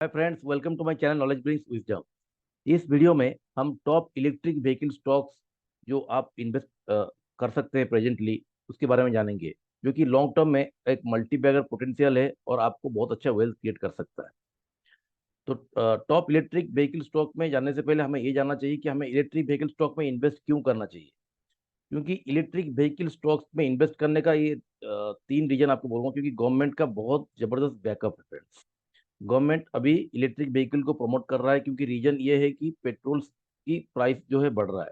Hi friends, welcome to my channel knowledge brings wisdom. इस video में हम top electric vehicle stocks जो आप इन्वेस्ट कर सकते हैं प्रेजेंटली, उसके बारे में जानेंगे, जो कि लॉन्ग टर्म में एक मल्टीबैगर पोटेंशियल है और आपको बहुत अच्छा वेल्थ क्रिएट कर सकता है। तो टॉप इलेक्ट्रिक व्हीकल स्टॉक में जानने से पहले हमें ये जानना चाहिए कि हमें इलेक्ट्रिक व्हीकल स्टॉक में इन्वेस्ट क्यों करना चाहिए। क्योंकि इलेक्ट्रिक व्हीकल स्टॉक्स में इन्वेस्ट करने का ये तीन रीजन आपको बोलूंगा, क्योंकि गवर्नमेंट का बहुत जबरदस्त बैकअप है फ्रेंड्स। गवर्नमेंट अभी इलेक्ट्रिक व्हीकल को प्रमोट कर रहा है, क्योंकि रीजन ये है कि पेट्रोल की प्राइस जो है बढ़ रहा है।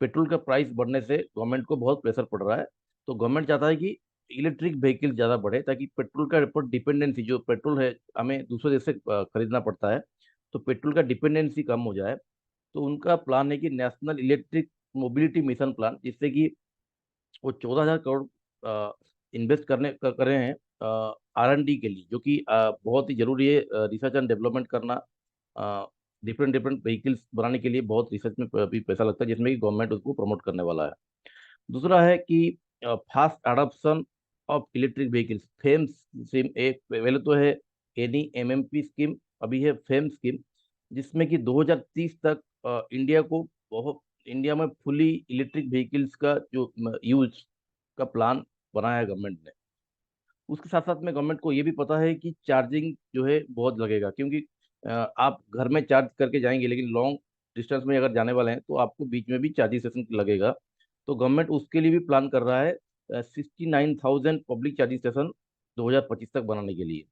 पेट्रोल का प्राइस बढ़ने से गवर्नमेंट को बहुत प्रेशर पड़ रहा है। तो गवर्नमेंट चाहता है कि इलेक्ट्रिक व्हीकल ज़्यादा बढ़े, ताकि पेट्रोल का ऊपर डिपेंडेंसी, जो पेट्रोल है हमें दूसरे देश से खरीदना पड़ता है, तो पेट्रोल का डिपेंडेंसी कम हो जाए। तो उनका प्लान है कि national electric mobility mission plan, जिससे कि वो 14,000 करोड़ इन्वेस्ट कर रहे हैं R&D के लिए, जो कि बहुत ही जरूरी है। रिसर्च एंड डेवलपमेंट करना, डिफरेंट डिफरेंट व्हीकल्स बनाने के लिए बहुत रिसर्च में भी पैसा लगता है, जिसमें कि गवर्नमेंट उसको प्रमोट करने वाला है। दूसरा है कि fast adoption of electric vehicles, fame scheme. एक पहले तो है NEMMP स्कीम, अभी है फेम स्कीम, जिसमें कि 2030 तक इंडिया में फुली इलेक्ट्रिक व्हीकल्स का जो यूज का प्लान बनाया है गवर्नमेंट ने। उसके साथ साथ में गवर्नमेंट को ये भी पता है कि चार्जिंग जो है बहुत लगेगा, क्योंकि आप घर में चार्ज करके जाएंगे, लेकिन लॉन्ग डिस्टेंस में अगर जाने वाले हैं तो आपको बीच में भी चार्जिंग स्टेशन लगेगा। तो गवर्नमेंट उसके लिए भी प्लान कर रहा है 69,000 पब्लिक चार्जिंग स्टेशन 2025 तक बनाने के लिए,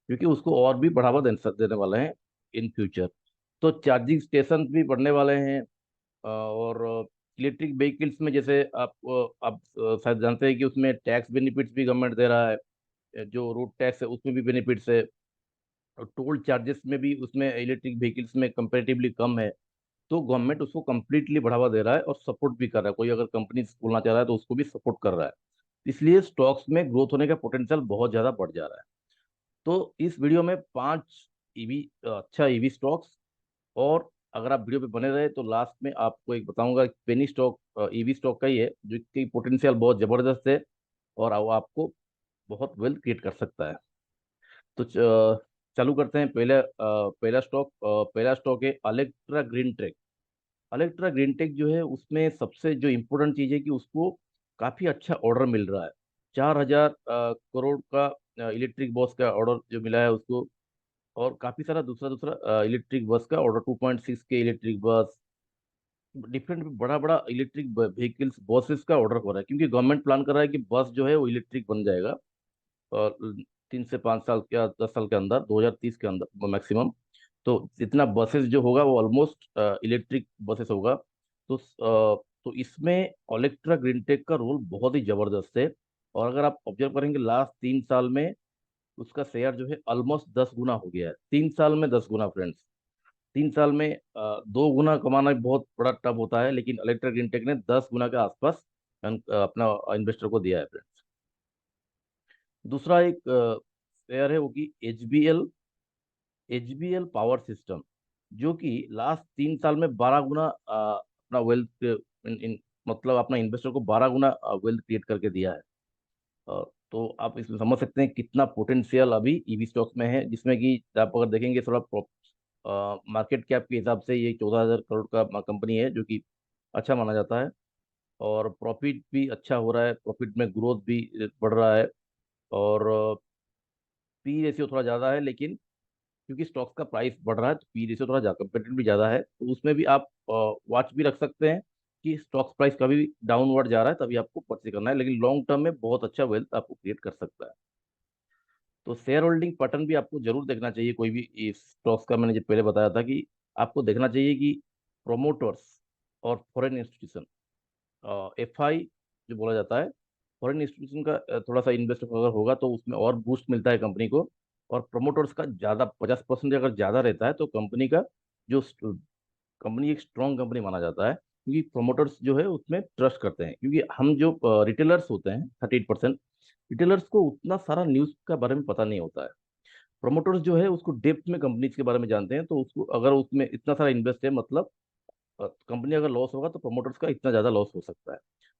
क्योंकि उसको और भी बढ़ावा देने वाले हैं इन फ्यूचर। तो चार्जिंग स्टेशन भी बढ़ने वाले हैं। और इलेक्ट्रिक व्हीकल्स में जैसे आप शायद जानते हैं कि उसमें टैक्स बेनिफिट्स भी गवर्नमेंट दे रहा है। जो रोड टैक्स है उसमें भी बेनिफिट्स है, और टोल चार्जेस में भी उसमें इलेक्ट्रिक व्हीकल्स में कंपैरेटिवली कम है। तो गवर्नमेंट उसको कम्प्लीटली बढ़ावा दे रहा है और सपोर्ट भी कर रहा है। कोई अगर कंपनी खोलना चाह रहा है तो उसको भी सपोर्ट कर रहा है। इसलिए स्टॉक्स में ग्रोथ होने का पोटेंशियल बहुत ज़्यादा बढ़ जा रहा है। तो इस वीडियो में 5 ईवी, अच्छा ईवी स्टॉक्स, और अगर आप वीडियो पे बने रहे तो लास्ट में आपको एक बताऊंगा, पेनी स्टॉक ईवी स्टॉक का ही है, जो कि पोटेंशियल बहुत ज़बरदस्त है और वो आपको बहुत वेल्थ क्रिएट कर सकता है। तो चालू करते हैं। पहला स्टॉक है अलेक्ट्रा ग्रीन टेक। अलेक्ट्रा ग्रीन टेक जो है, उसमें सबसे जो इम्पोर्टेंट चीज़ है कि उसको काफ़ी अच्छा ऑर्डर मिल रहा है। 4,000 करोड़ का इलेक्ट्रिक बस का ऑर्डर जो मिला है उसको, और काफ़ी सारा दूसरा दूसरा इलेक्ट्रिक बस का ऑर्डर, 2.6 के इलेक्ट्रिक बस, डिफरेंट बड़ा बड़ा इलेक्ट्रिक व्हीकल्स बसेस का ऑर्डर हो रहा है, क्योंकि गवर्नमेंट प्लान कर रहा है कि बस जो है वो इलेक्ट्रिक बन जाएगा और 3 से 5 साल या 10 साल के अंदर, 2030 के अंदर मैक्सिमम। तो जितना बसेस जो होगा वो ऑलमोस्ट इलेक्ट्रिक बसेस होगा। तो इसमें ओलेक्ट्रा ग्रीनटेक का रोल बहुत ही जबरदस्त है। और अगर आप ऑब्जर्व करेंगे लास्ट 3 साल में उसका शेयर जो है ऑलमोस्ट 10 गुना हो गया है। 3 साल में 10 गुना फ्रेंड्स। 3 साल में 2 गुना कमाना बहुत बड़ा टफ होता है, लेकिन ओलेक्ट्रा ग्रीनटेक ने 10 गुना के आसपास अपना इन्वेस्टर को दिया है फ्रेंड्स। दूसरा एक शेयर है वो कि H B L power system, जो कि लास्ट 3 साल में 12 गुना अपना वेल्थ इन, इन मतलब अपना इन्वेस्टर को 12 गुना वेल्थ क्रिएट करके दिया है। तो आप इसमें समझ सकते हैं कितना पोटेंशियल अभी ईवी स्टॉक्स में है, जिसमें कि आप अगर देखेंगे थोड़ा मार्केट कैप के हिसाब से ये 14,000 करोड़ का कंपनी है, जो कि अच्छा माना जाता है। और प्रॉफिट भी अच्छा हो रहा है, प्रॉफिट में ग्रोथ भी बढ़ रहा है। और पी रेशियो थोड़ा ज़्यादा है, लेकिन क्योंकि स्टॉक्स का प्राइस बढ़ रहा है तो पी रेशियो थोड़ा ज़्यादा, कंपेटिटिव भी ज़्यादा है, तो उसमें भी आप वॉच भी रख सकते हैं कि स्टॉक्स प्राइस कभी भी डाउनवर्ड जा रहा है तभी आपको परचेज करना है, लेकिन लॉन्ग टर्म में बहुत अच्छा वेल्थ आपको क्रिएट कर सकता है। तो शेयर होल्डिंग पैटर्न भी आपको जरूर देखना चाहिए कोई भी इस स्टॉक्स का। मैंने जो पहले बताया था कि आपको देखना चाहिए कि प्रोमोटर्स और फॉरेन इंस्टीट्यूशन, FI जो बोला जाता है, फॉरेन इंस्टीट्यूशन का थोड़ा सा इन्वेस्ट अगर होगा तो उसमें और बूस्ट मिलता है कंपनी को। और प्रमोटर्स का ज़्यादा 50% अगर ज़्यादा रहता है तो कंपनी का जो कंपनी एक स्ट्रॉन्ग कंपनी माना जाता है, क्योंकि प्रमोटर्स जो है उसमें ट्रस्ट करते हैं। क्योंकि हम जो रिटेलर्स होते हैं 38%, रिटेलर्स को उतना सारा न्यूज़ का बारे में पता नहीं होता है। प्रमोटर्स जो है उसको डेप्थ में कंपनीज के बारे में जानते हैं, तो उसको अगर उसमें इतना सारा इन्वेस्ट है, मतलब कंपनी अगर लॉस होगा तो प्रमोटर्स का इतना ज़्यादा लॉस हो सकता है।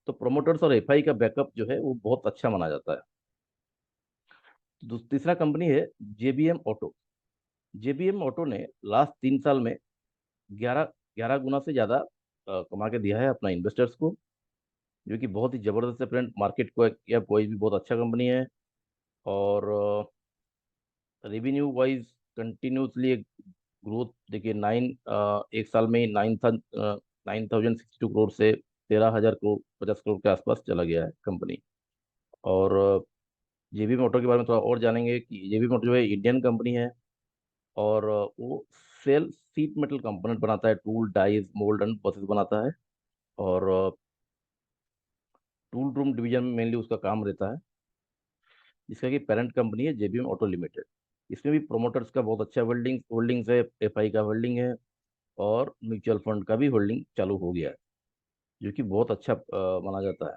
तो प्रमोटर्स और FI का बैकअप जो है वो बहुत अच्छा माना जाता है। तीसरा कंपनी है JBM ऑटो। जेबीएम ऑटो ने लास्ट 3 साल में 11 गुना से ज़्यादा कमा के दिया है अपना इन्वेस्टर्स को, जो कि बहुत ही ज़बरदस्त है फ्रेंड। मार्केट को या कोई भी बहुत अच्छा कंपनी है। और रेवेन्यू वाइज कंटिन्यूसली ग्रोथ देखिए, एक साल में 9,062 करोड़ से 13,000 करोड़ 50 करोड़ के आसपास चला गया है कंपनी। और जेबी मोटर के बारे में थोड़ा और जानेंगे कि जेबी मोटर जो है इंडियन कंपनी है। और वो सेल सीट मेटल कंपोनेंट बनाता है, tool dies mould and buses बनाता है। और टूल रूम डिवीजन में मेनली उसका काम रहता है, जिसका कि पेरेंट कंपनी है जेबीएम ऑटो लिमिटेड। इसमें भी प्रोमोटर्स का बहुत अच्छा होल्डिंग्स है, एफआई का होल्डिंग है, और म्यूचुअल फंड का भी होल्डिंग चालू हो गया है, जो कि बहुत अच्छा माना जाता है।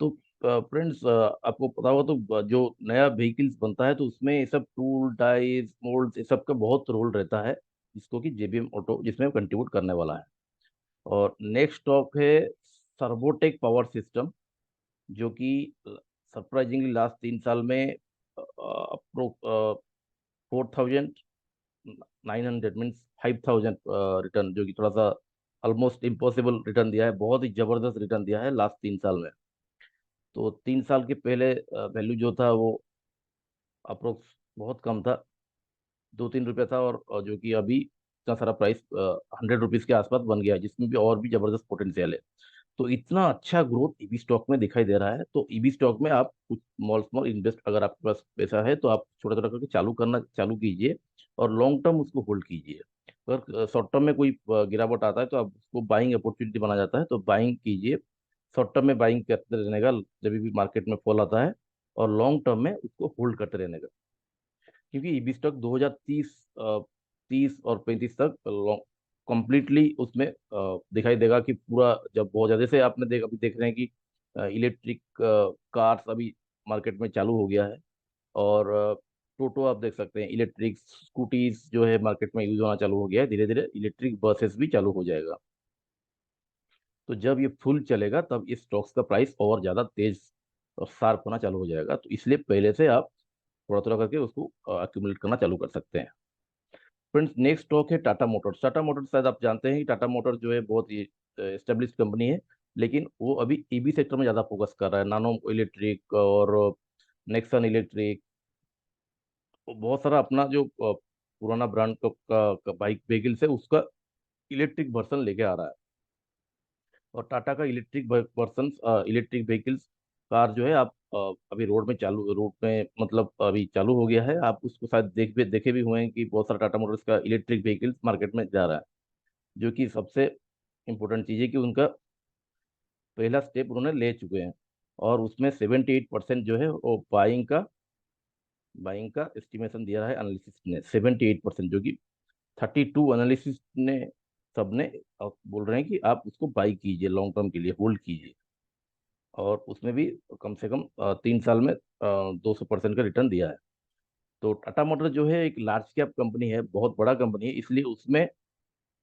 तो फ्रेंड्स, आपको पता होगा तो जो नया व्हीकल्स बनता है तो उसमें ये सब टूल डाइज मोल्ड ये सब का बहुत रोल रहता है, जिसको कि जेबीएम ऑटो जिसमें कंट्रीब्यूट करने वाला है। और नेक्स्ट स्टॉक है सर्वोटेक पावर सिस्टम, जो कि सरप्राइजिंगली लास्ट 3 साल में अप्रो 4,900 मीन्स 5,000 रिटर्न, जो कि थोड़ा सा ऑलमोस्ट इम्पॉसिबल रिटर्न दिया है, बहुत ही जबरदस्त रिटर्न दिया है लास्ट 3 साल में। तो 3 साल के पहले वैल्यू जो था वो अप्रोक्स बहुत कम था, 2-3 रुपया था, और जो कि अभी इतना सारा प्राइस 100 रुपीज के आसपास बन गया है, जिसमें भी और भी जबरदस्त पोटेंशियल है। तो इतना अच्छा ग्रोथ ईबी स्टॉक में दिखाई दे रहा है, तो ईबी स्टॉक में आप कुछ स्मॉल स्मॉल इन्वेस्ट, अगर आपके पास पैसा है तो आप छोटा छोटा करके चालू कीजिए, और लॉन्ग टर्म उसको होल्ड कीजिए। अगर शॉर्ट टर्म में कोई गिरावट आता है तो आप उसको बाइंग अपॉर्चुनिटी बना जाता है, तो बाइंग कीजिए। शॉर्ट टर्म में बाइंग करते रहने का जब भी मार्केट में फॉल आता है, और लॉन्ग टर्म में उसको होल्ड करते रहने का, क्योंकि ईबी स्टॉक 2030 और 35 तक कंप्लीटली उसमें दिखाई देगा कि पूरा, जब बहुत ज्यादा से आपने अभी देख रहे हैं कि इलेक्ट्रिक कार्स अभी मार्केट में चालू हो गया है। और टोटो आप देख सकते हैं, इलेक्ट्रिक स्कूटीज जो है मार्केट में यूज होना चालू हो गया है, धीरे धीरे इलेक्ट्रिक बसेस भी चालू हो जाएगा। तो जब ये फुल चलेगा तब इस स्टॉक्स का प्राइस और ज्यादा तेज और शार्प होना चालू हो जाएगा, तो इसलिए पहले से आप थोड़ा थोड़ा करके उसको अक्यूमुलेट करना चालू कर सकते हैं। फ्रेंड्स, नेक्स्ट स्टॉक है टाटा मोटर्स। टाटा मोटर्स शायद आप जानते हैं कि टाटा मोटर्स जो है बहुत ही एस्टेब्लिश कंपनी है, लेकिन वो अभी ईबी सेक्टर में ज़्यादा फोकस कर रहा है, नानो इलेक्ट्रिक और नेक्सन इलेक्ट्रिक। बहुत सारा अपना जो पुराना ब्रांड का बाइक व्हीकल्स है उसका इलेक्ट्रिक वर्सन लेके आ रहा है। और टाटा का electric version electric vehicles car जो है, आप अभी रोड में मतलब अभी चालू हो गया है। आप उसको शायद देखे भी हुए हैं कि बहुत सारा टाटा मोटर्स का इलेक्ट्रिक व्हीकल्स मार्केट में जा रहा है, जो कि सबसे इम्पोर्टेंट चीज़ है कि उनका पहला स्टेप उन्होंने ले चुके हैं। और उसमें 78% जो है वो बाइंग का एस्टिमेशन दिया है एनालिसिस ने, 78%, जो कि 32 एनालिसिस ने सबने बोल रहे हैं कि आप उसको बाई कीजिए, लॉन्ग टर्म के लिए होल्ड कीजिए। और उसमें भी कम से कम 3 साल में 200% का रिटर्न दिया है। तो टाटा मोटर जो है एक लार्ज कैप कंपनी है, बहुत बड़ा कंपनी है, इसलिए उसमें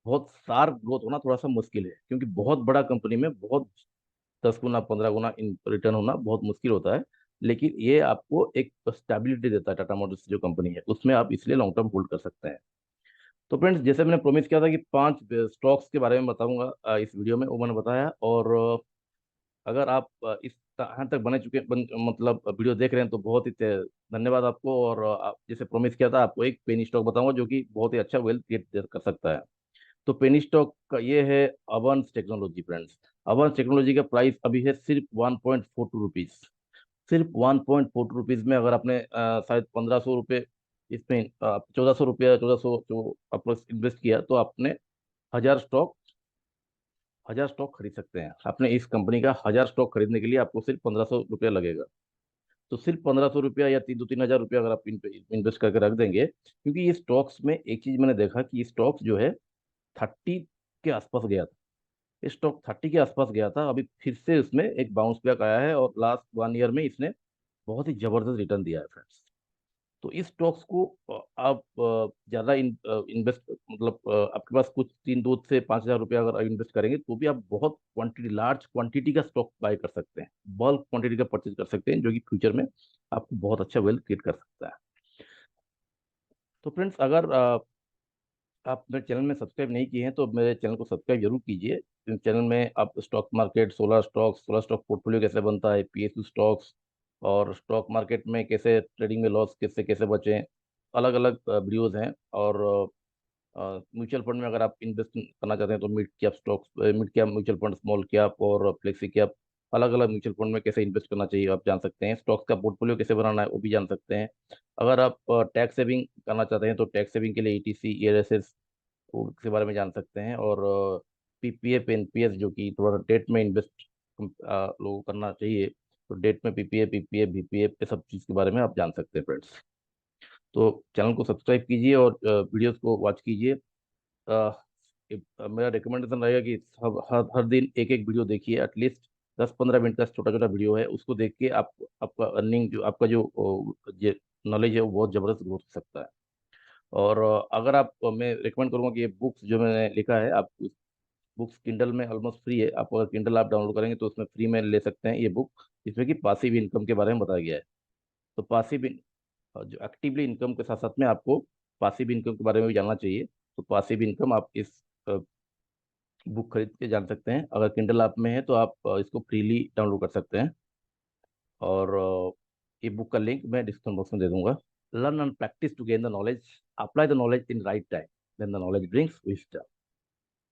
बहुत शार्प ग्रोथ होना थोड़ा सा मुश्किल है, क्योंकि बहुत बड़ा कंपनी में बहुत 10 गुना 15 गुना इन रिटर्न होना बहुत मुश्किल होता है। लेकिन ये आपको एक स्टेबिलिटी देता है, टाटा मोटर्स जो कंपनी है उसमें आप इसलिए लॉन्ग टर्म होल्ड कर सकते हैं। तो फ्रेंड्स, जैसे मैंने प्रॉमिस किया था कि 5 स्टॉक्स के बारे में बताऊंगा इस वीडियो में, वो मैंने बताया। और अगर आप इस यहाँ तक मतलब वीडियो देख रहे हैं तो बहुत ही धन्यवाद आपको। और आप जैसे प्रॉमिस किया था, आपको एक पेनी स्टॉक बताऊंगा जो कि बहुत ही अच्छा वेल्थ क्रिएट कर सकता है। तो पेनी स्टॉक का ये है ovens technology friends. Ovens technology का प्राइस अभी है सिर्फ 1.42 रुपीज। सिर्फ 1.42 रुपीज में अगर आपने शायद 1,500 रुपये इसमें 1,400 रुपया 1,400 जो आपने इन्वेस्ट किया, तो आपने 1,000 स्टॉक 1,000 स्टॉक खरीद सकते हैं। आपने इस कंपनी का 1,000 स्टॉक खरीदने के लिए आपको सिर्फ 1,500 रुपया लगेगा। तो सिर्फ 1,500 रुपया या 3-3 हज़ार रुपया अगर आप इन्वेस्ट करके रख देंगे, क्योंकि ये स्टॉक्स में एक चीज मैंने देखा कि ये स्टॉक्स जो है 30 के आसपास गया था। ये स्टॉक 30 के आसपास गया था, अभी फिर से इसमें एक बाउंस बैक आया है, और लास्ट 1 ईयर में इसने बहुत ही जबरदस्त रिटर्न दिया है फ्रेंड्स। तो इस स्टॉक्स को आप ज्यादा इन्वेस्ट मतलब आपके पास कुछ 3-2 से 5 हज़ार रुपया अगर इन्वेस्ट करेंगे तो भी आप बहुत क्वांटिटी लार्ज क्वांटिटी का स्टॉक बाय कर सकते हैं, बल्क क्वांटिटी का परचेज कर सकते हैं, जो कि फ्यूचर में आपको बहुत अच्छा वेल्थ क्रिएट कर सकता है। तो फ्रेंड्स, अगर आप मेरे चैनल में सब्सक्राइब नहीं किए हैं तो मेरे चैनल को सब्सक्राइब जरूर कीजिए। इस चैनल में आप स्टॉक मार्केट, 16 स्टॉक पोर्टफोलियो कैसे बनता है, पीएसयू स्टॉक्स, और स्टॉक मार्केट में कैसे ट्रेडिंग में लॉस कैसे कैसे बचें, अलग अलग वीडियोज़ हैं। और म्यूचुअल फंड में अगर आप इन्वेस्ट करना चाहते हैं तो mid cap stocks, mid cap mutual fund, small cap और फ्लेक्सी कैप, अलग अलग म्यूचुअल फंड में कैसे इन्वेस्ट करना चाहिए आप जान सकते हैं। स्टॉक्स का पोर्टफोलियो कैसे बनाना है वो भी जान सकते हैं। अगर आप टैक्स सेविंग करना चाहते हैं तो टैक्स सेविंग के लिए ईटीसी, ईआरएसएस के बारे में जान सकते हैं। और पीपीएफ, एनपीएस, जो कि थोड़ा डेट में इन्वेस्ट लोगों को करना चाहिए, तो डेट में पीपीएफ, पीपीएफ, बीपीएफ, ये सब चीज़ के बारे में आप जान सकते हैं फ्रेंड्स। तो चैनल को सब्सक्राइब कीजिए और वीडियोस को वॉच कीजिए। मेरा रिकमेंडेशन रहेगा कि हर हर दिन एक एक वीडियो देखिए, एटलीस्ट 10-15 मिनट का छोटा छोटा वीडियो है, उसको देख के आप आपका अर्निंग जो आपका जो नॉलेज है वो बहुत ज़बरदस्त ग्रोथ हो सकता है। और अगर आप मैं रिकमेंड करूंगा कि ये बुक्स जो मैंने लिखा है, आप बुक्स किंडल में ऑलमोस्ट फ्री है। आप अगर किंडल आप डाउनलोड करेंगे तो उसमें फ्री में ले सकते हैं ये बुक, जिसमें कि पासिव इनकम के बारे में बताया गया है। तो जो एक्टिवली इनकम के साथ साथ में आपको पासिव इनकम के बारे में भी जानना चाहिए। तो पासिव इनकम आप इस बुक खरीद के जान सकते हैं। अगर किंडल आप में है तो आप इसको फ्रीली डाउनलोड कर सकते हैं। और ये बुक का लिंक मैं डिस्क्रिप्शन बॉक्स में दे दूंगा। Learn and practise to gain the knowledge, apply the knowledge in right time, then the knowledge brings wisdom.